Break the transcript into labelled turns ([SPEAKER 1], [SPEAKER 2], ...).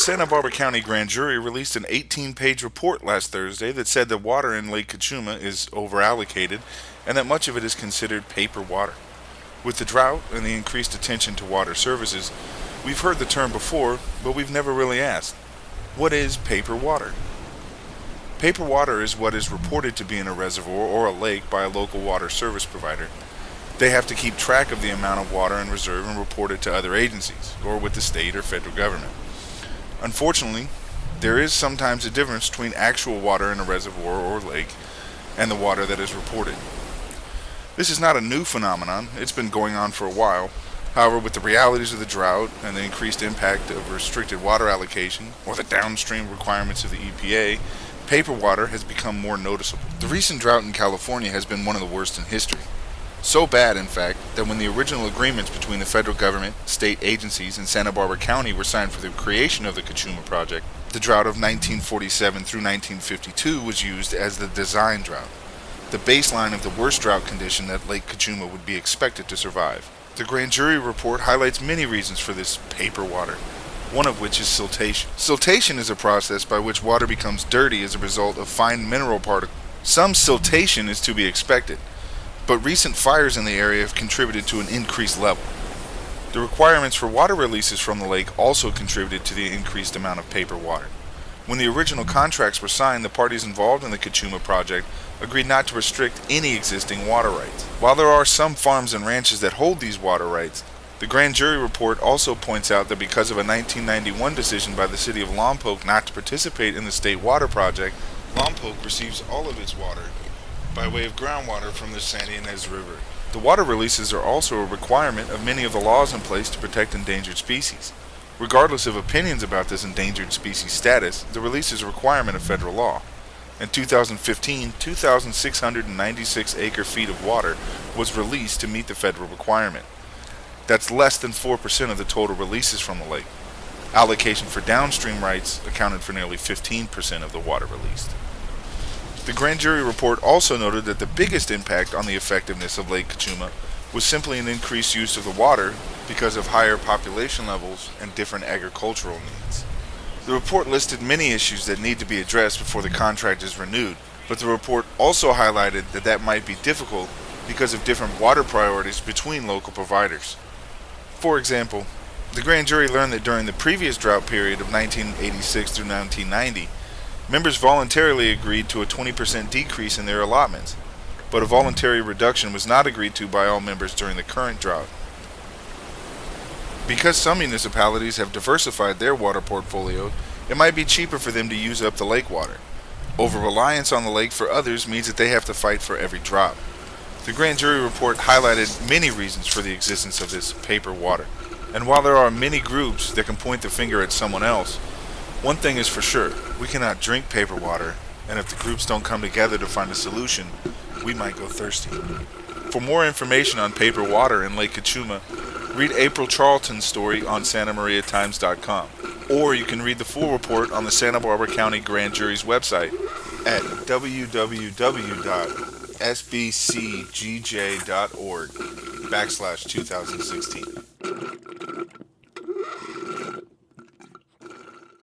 [SPEAKER 1] Santa Barbara County Grand Jury released an 18-page report last Thursday that said that water in Lake Cachuma is overallocated and that much of it is considered paper water. With the drought and the increased attention to water services, we've heard the term before, but we've never really asked, what is paper water? Paper water is what is reported to be in a reservoir or a lake by a local water service provider. They have to keep track of the amount of water in reserve and report it to other agencies, or with the state or federal government. Unfortunately, there is sometimes a difference between actual water in a reservoir or lake and the water that is reported. This is not a new phenomenon, it's been going on for a while. However, with the realities of the drought and the increased impact of restricted water allocation, or the downstream requirements of the EPA, paper water has become more noticeable. The recent drought in California has been one of the worst in history. So bad, in fact, that when the original agreements between the federal government, state agencies, and Santa Barbara County were signed for the creation of the Cachuma Project, the drought of 1947 through 1952 was used as the design drought, the baseline of the worst drought condition that Lake Cachuma would be expected to survive. The grand jury report highlights many reasons for this paper water, one of which is siltation. Siltation is a process by which water becomes dirty as a result of fine mineral particles. Some siltation is to be expected, but recent fires in the area have contributed to an increased level. The requirements for water releases from the lake also contributed to the increased amount of paper water. When the original contracts were signed, the parties involved in the Cachuma Project agreed not to restrict any existing water rights. While there are some farms and ranches that hold these water rights, the grand jury report also points out that because of a 1991 decision by the city of Lompoc not to participate in the state water project, Lompoc receives all of its water by way of groundwater from the Santa Ynez River. The water releases are also a requirement of many of the laws in place to protect endangered species. Regardless of opinions about this endangered species status, the release is a requirement of federal law. In 2015, 2,696 acre-feet of water was released to meet the federal requirement. That's less than 4% of the total releases from the lake. Allocation for downstream rights accounted for nearly 15% of the water released. The grand jury report also noted that the biggest impact on the effectiveness of Lake Cachuma was simply an increased use of the water because of higher population levels and different agricultural needs. The report listed many issues that need to be addressed before the contract is renewed, but the report also highlighted that that might be difficult because of different water priorities between local providers. For example, the grand jury learned that during the previous drought period of 1986 through 1990, members voluntarily agreed to a 20% decrease in their allotments, but a voluntary reduction was not agreed to by all members during the current drought. Because some municipalities have diversified their water portfolio, it might be cheaper for them to use up the lake water. Over-reliance on the lake for others means that they have to fight for every drop. The grand jury report highlighted many reasons for the existence of this paper water, and while there are many groups that can point the finger at someone else, one thing is for sure, we cannot drink paper water, and if the groups don't come together to find a solution, we might go thirsty. For more information on paper water in Lake Cachuma, read April Charlton's story on SantaMariaTimes.com, or you can read the full report on the Santa Barbara County Grand Jury's website at www.sbcgj.org/2016.